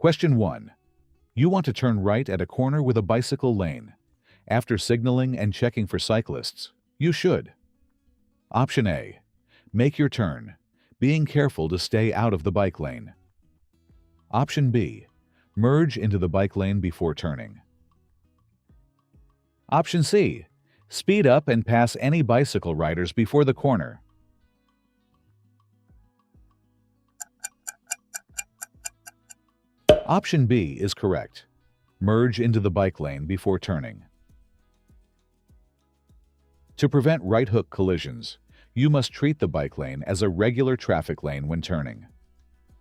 Question 1. You want to turn right at a corner with a bicycle lane. After signaling and checking for cyclists, you should. Option A. Make your turn, being careful to stay out of the bike lane. Option B. Merge into the bike lane before turning. Option C. Speed up and pass any bicycle riders before the corner. Option B is correct. Merge into the bike lane before turning. To prevent right-hook collisions, you must treat the bike lane as a regular traffic lane when turning.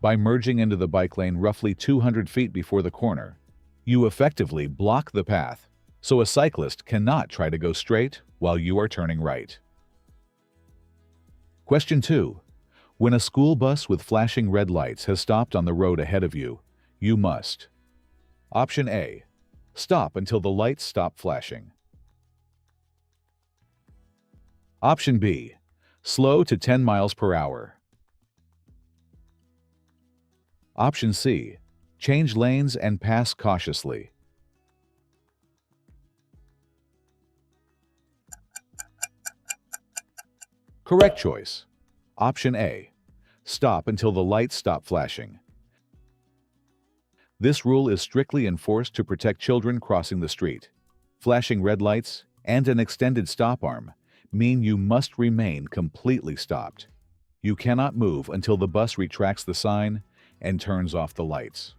By merging into the bike lane roughly 200 feet before the corner, you effectively block the path, so a cyclist cannot try to go straight while you are turning right. Question 2. When a school bus with flashing red lights has stopped on the road ahead of you, you must. Option A. Stop until the lights stop flashing. Option B. Slow to 10 miles per hour. Option C. Change lanes and pass cautiously. Correct choice. Option A. Stop until the lights stop flashing. This rule is strictly enforced to protect children crossing the street. Flashing red lights and an extended stop arm mean you must remain completely stopped. You cannot move until the bus retracts the sign and turns off the lights.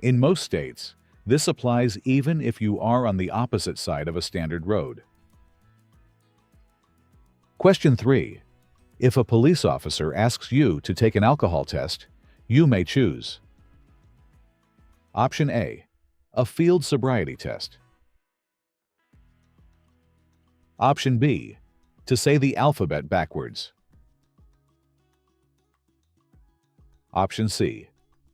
In most states, this applies even if you are on the opposite side of a standard road. Question 3. If a police officer asks you to take an alcohol test, you may choose. Option A. A field sobriety test. Option B. To say the alphabet backwards. Option C.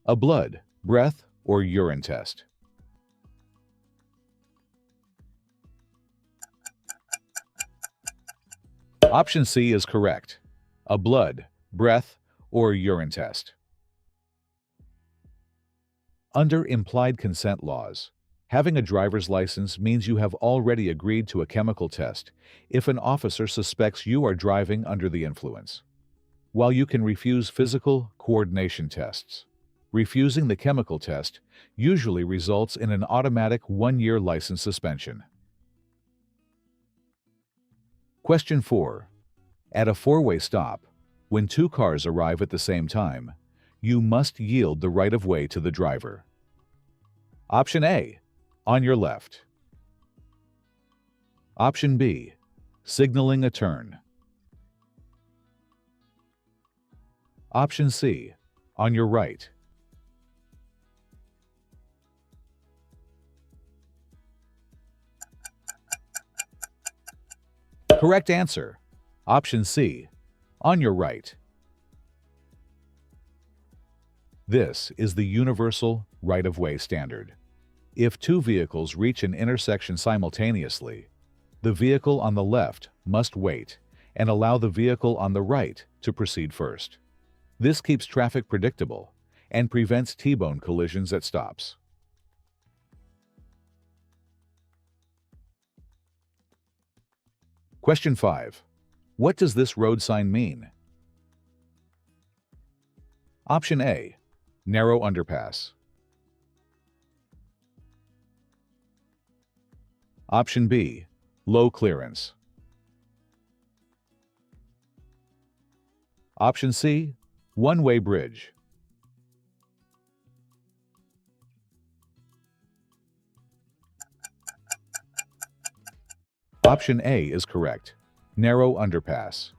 A blood, breath, or urine test. Option C is correct. A blood, breath, or urine test. Under implied consent laws, having a driver's license means you have already agreed to a chemical test if an officer suspects you are driving under the influence. While you can refuse physical coordination tests, refusing the chemical test usually results in an automatic 1-year license suspension. Question 4. At a 4-way stop, when 2 cars arrive at the same time, you must yield the right-of-way to the driver. Option A. On your left. Option B. Signaling a turn. Option C. On your right. Correct answer. Option C. On your right. This is the universal right-of-way standard. If 2 vehicles reach an intersection simultaneously, the vehicle on the left must wait and allow the vehicle on the right to proceed first. This keeps traffic predictable and prevents T-bone collisions at stops. Question 5. What does this road sign mean? Option A. Narrow underpass. Option B. Low clearance. Option C. One-way bridge. Option A is correct. Narrow underpass.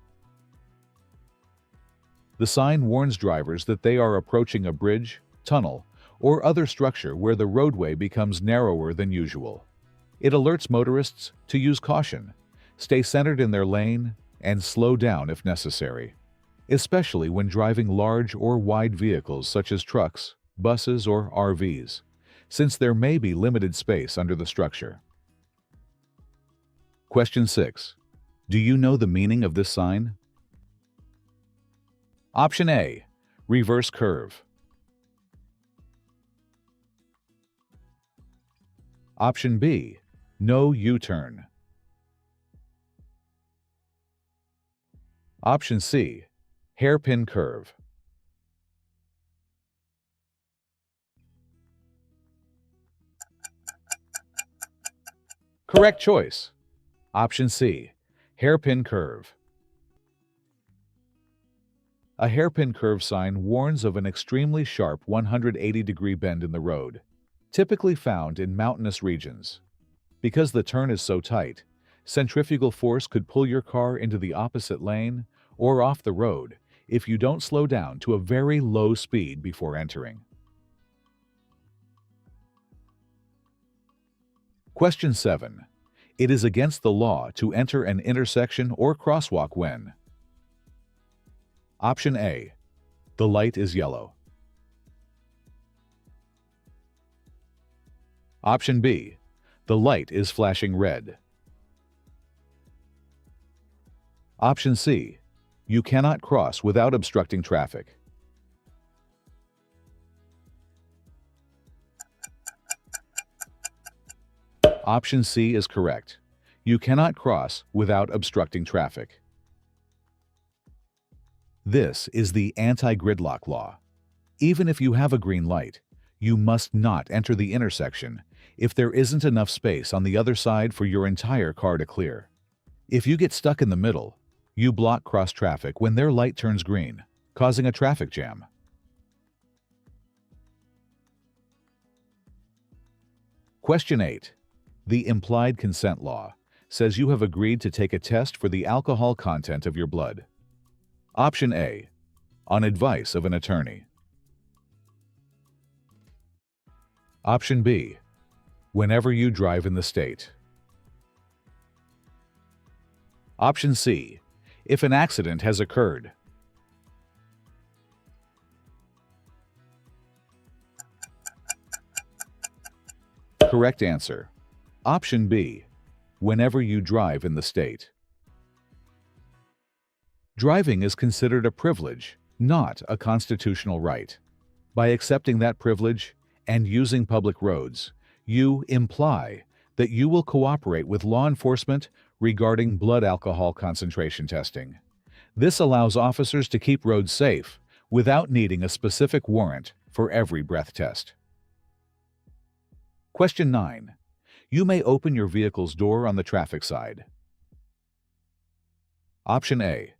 The sign warns drivers that they are approaching a bridge, tunnel, or other structure where the roadway becomes narrower than usual. It alerts motorists to use caution, stay centered in their lane, and slow down if necessary, especially when driving large or wide vehicles such as trucks, buses, or RVs, since there may be limited space under the structure. Question 6. Do you know the meaning of this sign? Option A. Reverse curve. Option B, no U-turn. Option C, hairpin curve. Correct choice. Option C, hairpin curve. A hairpin curve sign warns of an extremely sharp 180-degree bend in the road, typically found in mountainous regions. Because the turn is so tight, centrifugal force could pull your car into the opposite lane or off the road if you don't slow down to a very low speed before entering. Question 7. It is against the law to enter an intersection or crosswalk when: Option A, the light is yellow. Option B, the light is flashing red. Option C, you cannot cross without obstructing traffic. Option C is correct. You cannot cross without obstructing traffic. This is the anti-gridlock law. Even if you have a green light, you must not enter the intersection if there isn't enough space on the other side for your entire car to clear. If you get stuck in the middle, you block cross traffic when their light turns green, causing a traffic jam. Question 8. The implied consent law says you have agreed to take a test for the alcohol content of your blood. Option A, on advice of an attorney. Option B, whenever you drive in the state. Option C, if an accident has occurred. Correct answer. Option B, whenever you drive in the state. Driving is considered a privilege, not a constitutional right. By accepting that privilege and using public roads, you imply that you will cooperate with law enforcement regarding blood alcohol concentration testing. This allows officers to keep roads safe without needing a specific warrant for every breath test. Question 9. You may open your vehicle's door on the traffic side. Option A,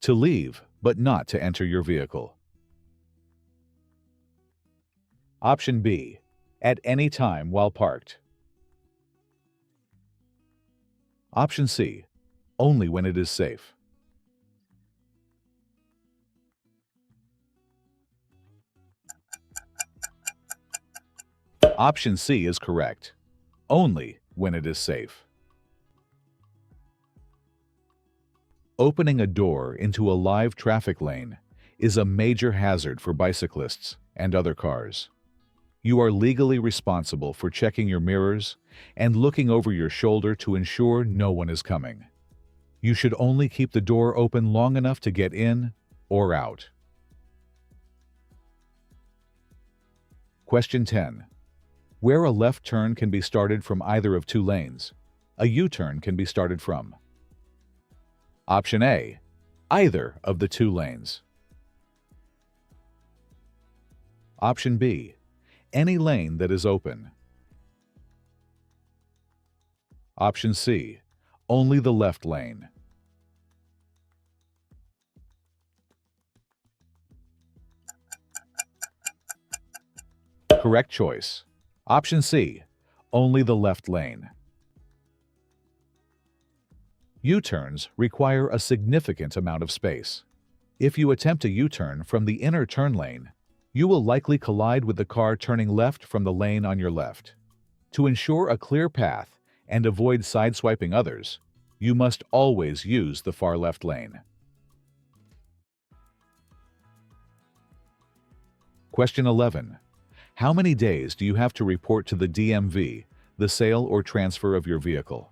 to leave but not to enter your vehicle. Option B, at any time while parked. Option C, only when it is safe. Option C is correct. Only when it is safe. Opening a door into a live traffic lane is a major hazard for bicyclists and other cars. You are legally responsible for checking your mirrors and looking over your shoulder to ensure no one is coming. You should only keep the door open long enough to get in or out. Question 10. Where a left turn can be started from either of two lanes, a U-turn can be started from. Option A, either of the two lanes. Option B, any lane that is open. Option C, only the left lane. Correct choice. Option C, only the left lane. U-turns require a significant amount of space. If you attempt a U-turn from the inner turn lane, you will likely collide with the car turning left from the lane on your left. To ensure a clear path and avoid sideswiping others, you must always use the far left lane. Question 11. How many days do you have to report to the DMV the sale or transfer of your vehicle?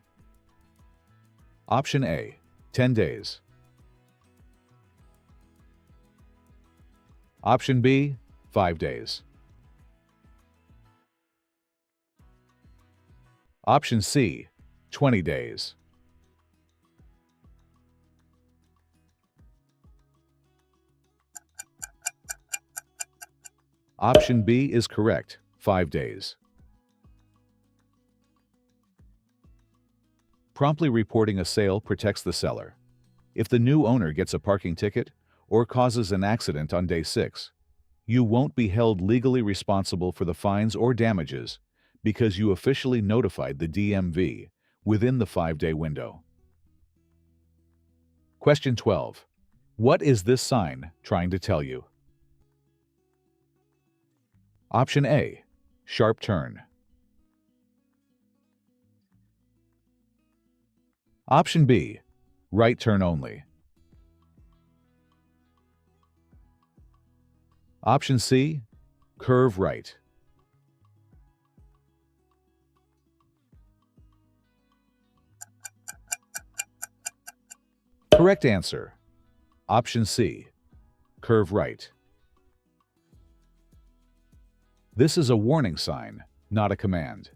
Option A, 10 days. Option B, 5 days. Option C, 20 days. Option B is correct, 5 days. Promptly reporting a sale protects the seller. If the new owner gets a parking ticket or causes an accident on day 6, you won't be held legally responsible for the fines or damages because you officially notified the DMV within the 5-day window. Question 12. What is this sign trying to tell you? Option A, sharp turn. Option B, right turn only. Option C, curve right. Correct answer. Option C, curve right. This is a warning sign, not a command.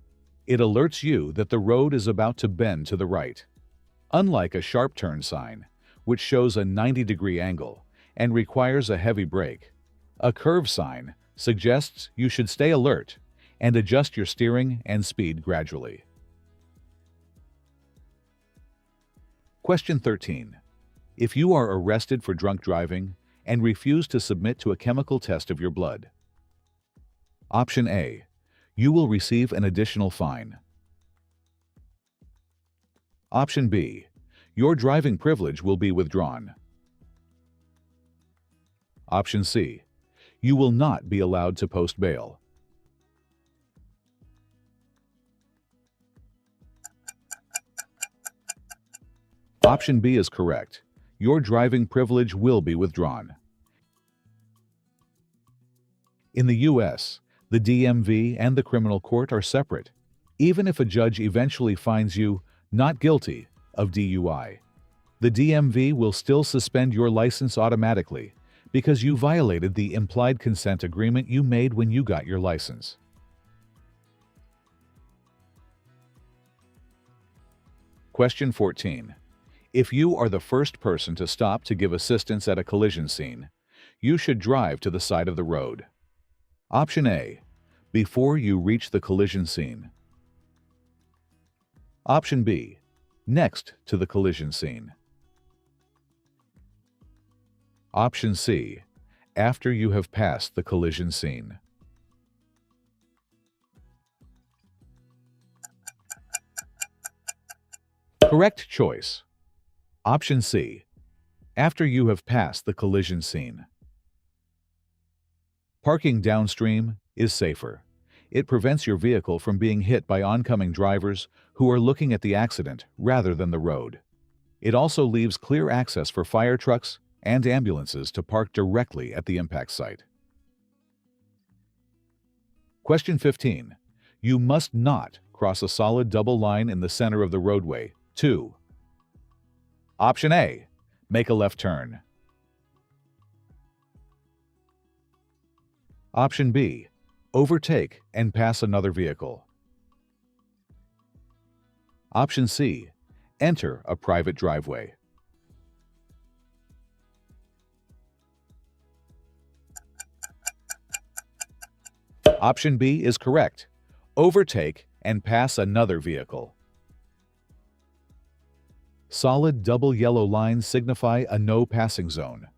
It alerts you that the road is about to bend to the right. Unlike a sharp turn sign, which shows a 90-degree angle and requires a heavy brake, a curve sign suggests you should stay alert and adjust your steering and speed gradually. Question 13. If you are arrested for drunk driving and refuse to submit to a chemical test of your blood. Option A, you will receive an additional fine. Option B, your driving privilege will be withdrawn. Option C, you will not be allowed to post bail. Option B is correct. Your driving privilege will be withdrawn. In the U.S., the DMV and the criminal court are separate, even if a judge eventually finds you not guilty of DUI. The DMV will still suspend your license automatically because you violated the implied consent agreement you made when you got your license. Question 14. If you are the first person to stop to give assistance at a collision scene, you should drive to the side of the road. Option A, before you reach the collision scene. Option B, next to the collision scene. Option C, after you have passed the collision scene. Correct choice. Option C, after you have passed the collision scene. Parking downstream is safer. It prevents your vehicle from being hit by oncoming drivers who are looking at the accident rather than the road. It also leaves clear access for fire trucks and ambulances to park directly at the impact site. Question 15. You must not cross a solid double line in the center of the roadway. 2. Option A, make a left turn. Option B, overtake and pass another vehicle. Option C, enter a private driveway. Option B is correct. Overtake and pass another vehicle. Solid double yellow lines signify a no passing zone.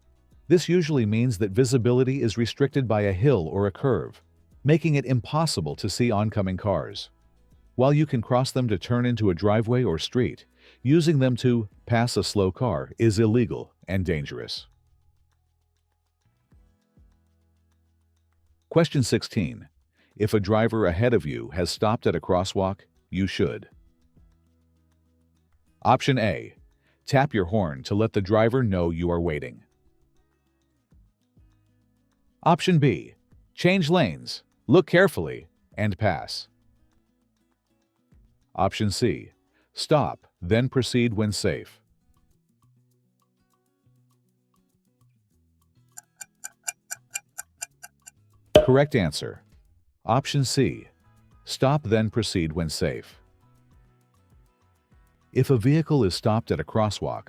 This usually means that visibility is restricted by a hill or a curve, making it impossible to see oncoming cars. While you can cross them to turn into a driveway or street, using them to pass a slow car is illegal and dangerous. Question 16. If a driver ahead of you has stopped at a crosswalk, you should. Option A, tap your horn to let the driver know you are waiting. Option B, change lanes, look carefully, and pass. Option C, stop, then proceed when safe. Correct answer. Option C, stop then proceed when safe. If a vehicle is stopped at a crosswalk,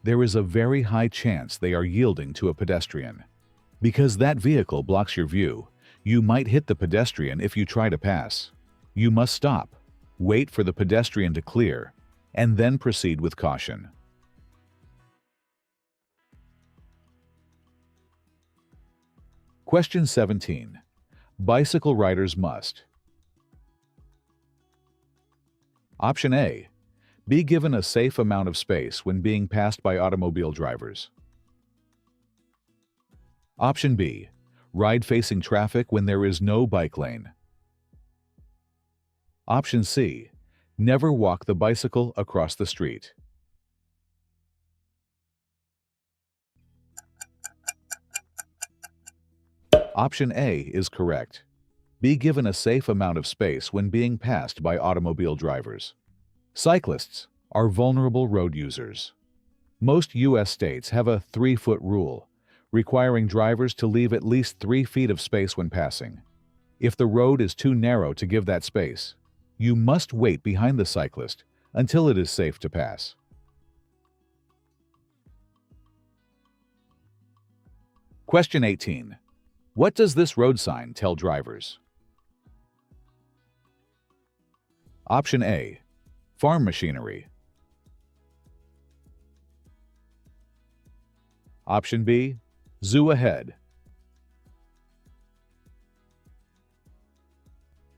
there is a very high chance they are yielding to a pedestrian. Because that vehicle blocks your view, you might hit the pedestrian if you try to pass. You must stop, wait for the pedestrian to clear, and then proceed with caution. Question 17. Bicycle riders must. Option A. Be given a safe amount of space when being passed by automobile drivers. Option B. Ride facing traffic when there is no bike lane. Option C. Never walk the bicycle across the street. Option A is correct. Be given a safe amount of space when being passed by automobile drivers. Cyclists are vulnerable road users. Most U.S. states have a 3-foot rule, requiring drivers to leave at least 3 feet of space when passing. If the road is too narrow to give that space, you must wait behind the cyclist until it is safe to pass. Question 18. What does this road sign tell drivers? Option A. Farm machinery. Option B. Zoo ahead.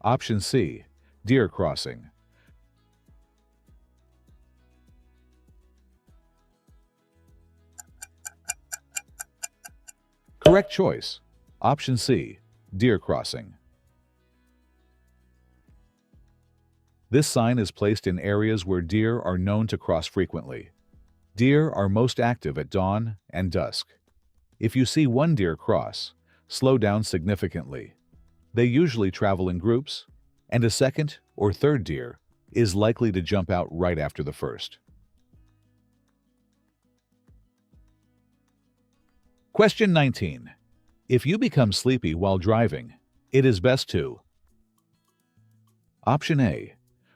Option C. Deer crossing. Correct choice. Option C. Deer crossing. This sign is placed in areas where deer are known to cross frequently. Deer are most active at dawn and dusk. If you see one deer cross, slow down significantly. They usually travel in groups, and a second or third deer is likely to jump out right after the first. Question 19. If you become sleepy while driving, it is best to. Option A.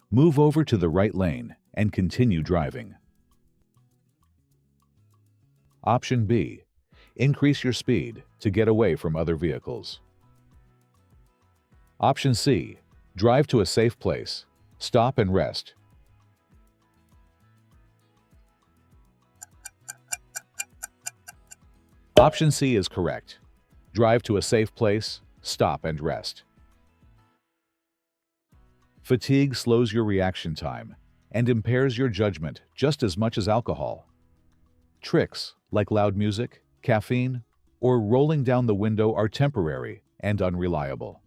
Move over to the right lane and continue driving. Option B. Increase your speed to get away from other vehicles. Option C. Drive to a safe place. Stop and rest. Option C is correct. Drive to a safe place, stop and rest. Fatigue slows your reaction time and impairs your judgment just as much as alcohol. Tricks like loud music, caffeine, or rolling down the window are temporary and unreliable.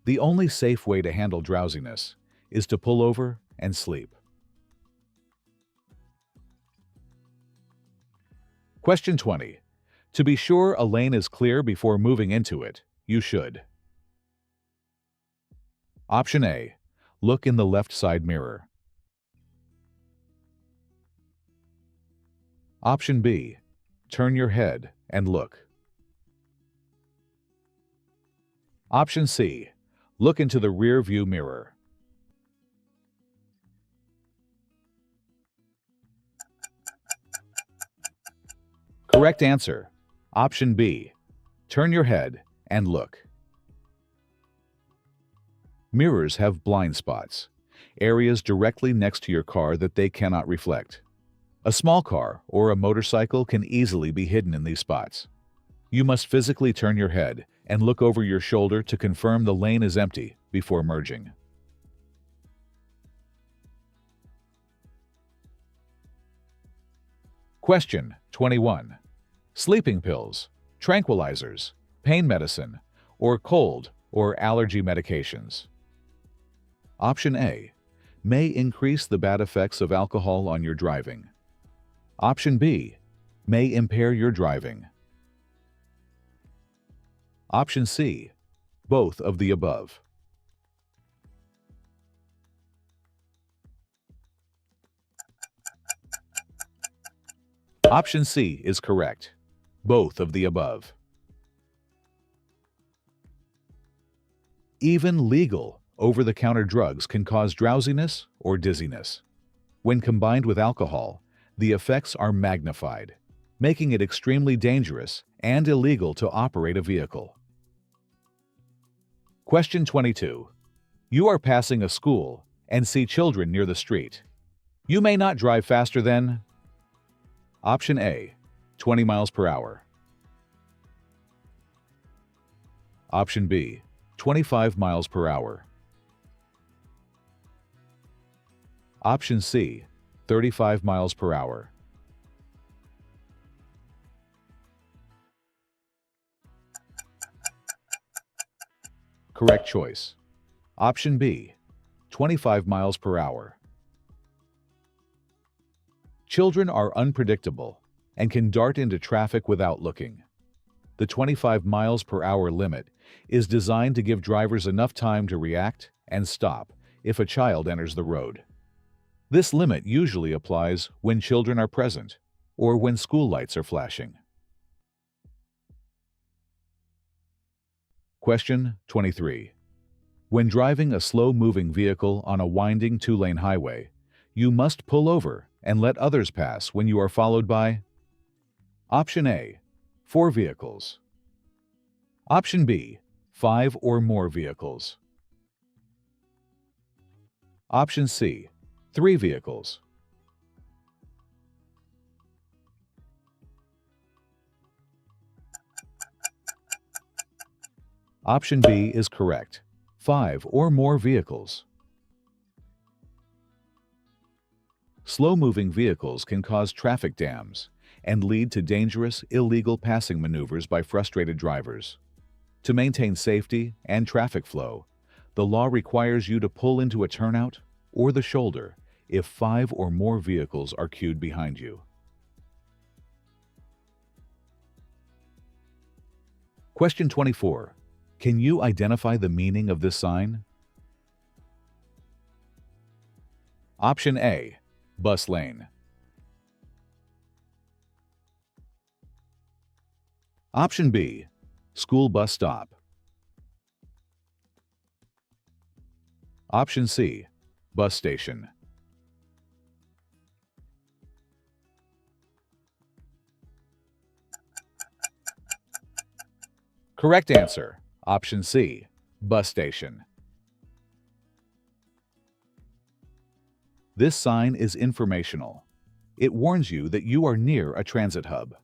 The only safe way to handle drowsiness is to pull over and sleep. Question 20. To be sure a lane is clear before moving into it, you should. Option A. Look in the left side mirror. Option B. Turn your head and look. Option C. Look into the rear view mirror. Correct answer. Option B. Turn your head and look. Mirrors have blind spots, areas directly next to your car that they cannot reflect. A small car or a motorcycle can easily be hidden in these spots. You must physically turn your head and look over your shoulder to confirm the lane is empty before merging. Question 21. Sleeping pills, tranquilizers, pain medicine, or cold or allergy medications. Option A. May increase the bad effects of alcohol on your driving. Option B. May impair your driving. Option C. Both of the above. Option C is correct. Both of the above. Even legal over-the-counter drugs can cause drowsiness or dizziness. When combined with alcohol, the effects are magnified, making it extremely dangerous and illegal to operate a vehicle. Question 22. You are passing a school and see children near the street. You may not drive faster than Option A, 20 miles per hour. Option B, 25 miles per hour. Option C, 35 miles per hour. Correct choice. Option B, 25 miles per hour. Children are unpredictable and can dart into traffic without looking. The 25 miles per hour limit is designed to give drivers enough time to react and stop if a child enters the road. This limit usually applies when children are present or when school lights are flashing. Question 23. When driving a slow-moving vehicle on a winding two-lane highway, you must pull over and let others pass when you are followed by Option A, 4 vehicles. Option B, 5 or more vehicles. Option C, 3 vehicles. Option B is correct. 5 or more vehicles. Slow-moving vehicles can cause traffic jams and lead to dangerous, illegal passing maneuvers by frustrated drivers. To maintain safety and traffic flow, the law requires you to pull into a turnout or the shoulder if 5 or more vehicles are queued behind you. Question 24. Can you identify the meaning of this sign? Option A, bus lane. Option B, school bus stop. Option C, bus station. Correct answer, Option C, bus station. This sign is informational. It warns you that you are near a transit hub.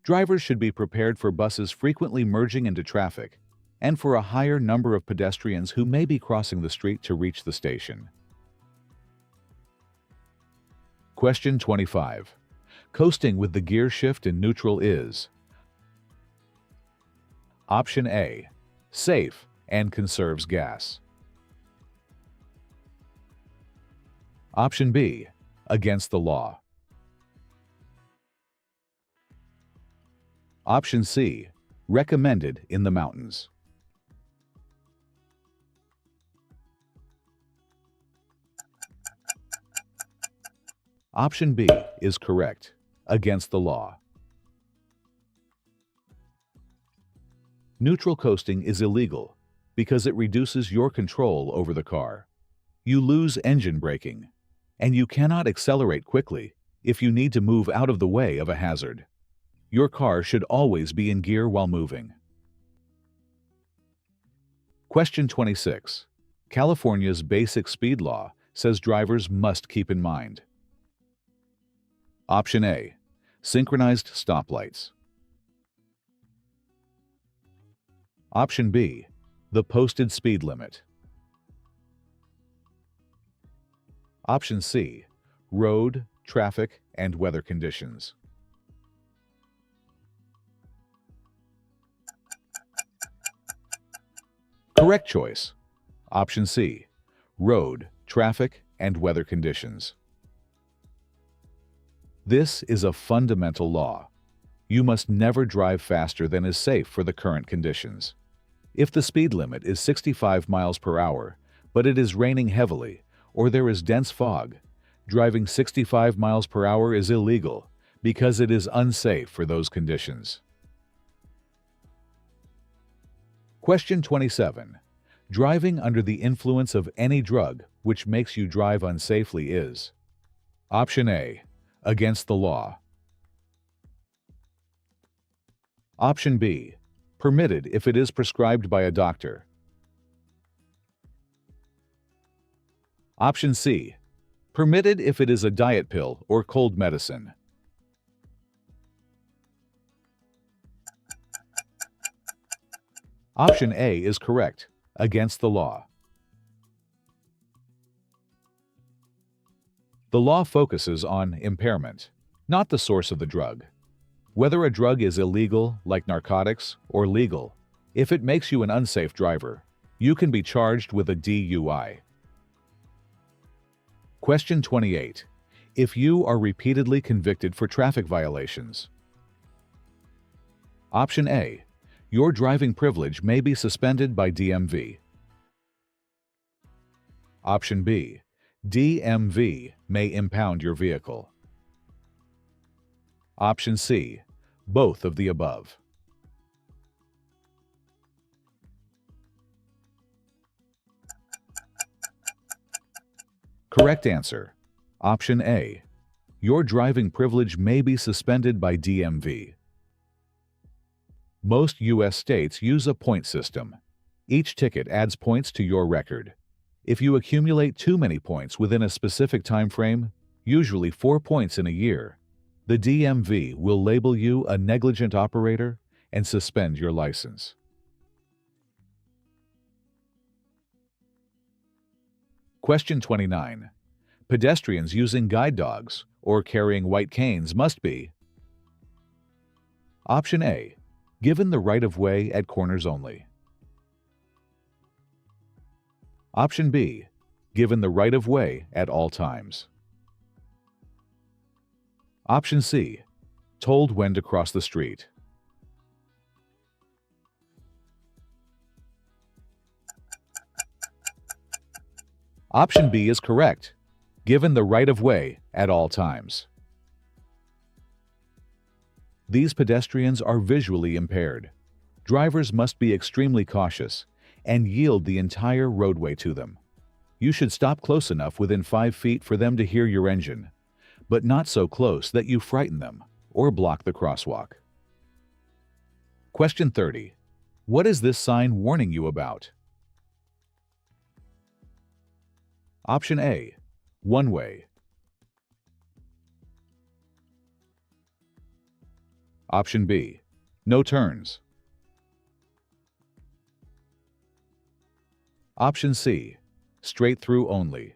Drivers should be prepared for buses frequently merging into traffic and for a higher number of pedestrians who may be crossing the street to reach the station. Question 25. Coasting with the gear shift in neutral is Option A, safe and conserves gas. Option B, against the law. Option C, recommended in the mountains. Option B is correct, against the law. Neutral coasting is illegal because it reduces your control over the car. You lose engine braking, and you cannot accelerate quickly if you need to move out of the way of a hazard. Your car should always be in gear while moving. Question 26. California's basic speed law says drivers must keep in mind. Option A, synchronized stoplights. Option B, the posted speed limit. Option C, road, traffic, and weather conditions. Correct choice. Option C, road, traffic, and weather conditions. This is a fundamental law. You must never drive faster than is safe for the current conditions. If the speed limit is 65 miles per hour, but it is raining heavily or there is dense fog, driving 65 miles per hour is illegal because it is unsafe for those conditions. Question 27. Driving under the influence of any drug which makes you drive unsafely is Option A, against the law. Option B, permitted if it is prescribed by a doctor. Option C, permitted if it is a diet pill or cold medicine. Option A is correct, against the law. The law focuses on impairment, not the source of the drug. Whether a drug is illegal, like narcotics, or legal, if it makes you an unsafe driver, you can be charged with a DUI. Question 28. If you are repeatedly convicted for traffic violations. Option A, your driving privilege may be suspended by DMV. Option B, DMV may impound your vehicle. Option C, both of the above. Correct answer. Option A. Your driving privilege may be suspended by DMV. Most U.S. states use a point system. Each ticket adds points to your record. If you accumulate too many points within a specific time frame, usually 4 points in a year, the DMV will label you a negligent operator and suspend your license. Question 29. Pedestrians using guide dogs or carrying white canes must be. Option A, given the right-of-way at corners only. Option B, given the right-of-way at all times. Option C, told when to cross the street. Option B is correct, given the right-of-way at all times. These pedestrians are visually impaired. Drivers must be extremely cautious and yield the entire roadway to them. You should stop close enough within 5 feet for them to hear your engine, but not so close that you frighten them or block the crosswalk. Question 30. What is this sign warning you about? Option A, one way. Option B, no turns. Option C, straight through only.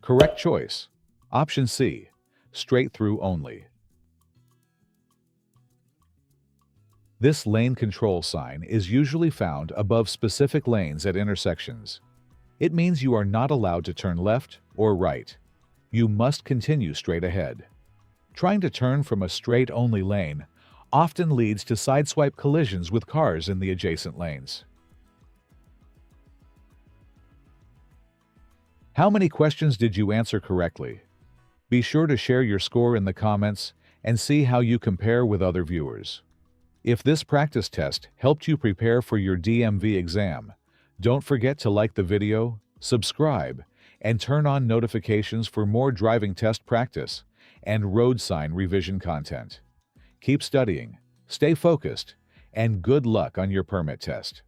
Correct choice. Option C, straight through only. This lane control sign is usually found above specific lanes at intersections. It means you are not allowed to turn left or right. You must continue straight ahead. Trying to turn from a straight-only lane often leads to sideswipe collisions with cars in the adjacent lanes. How many questions did you answer correctly? Be sure to share your score in the comments and see how you compare with other viewers. If this practice test helped you prepare for your DMV exam, don't forget to like the video, subscribe, and turn on notifications for more driving test practice and road sign revision content. Keep studying, stay focused, and good luck on your permit test.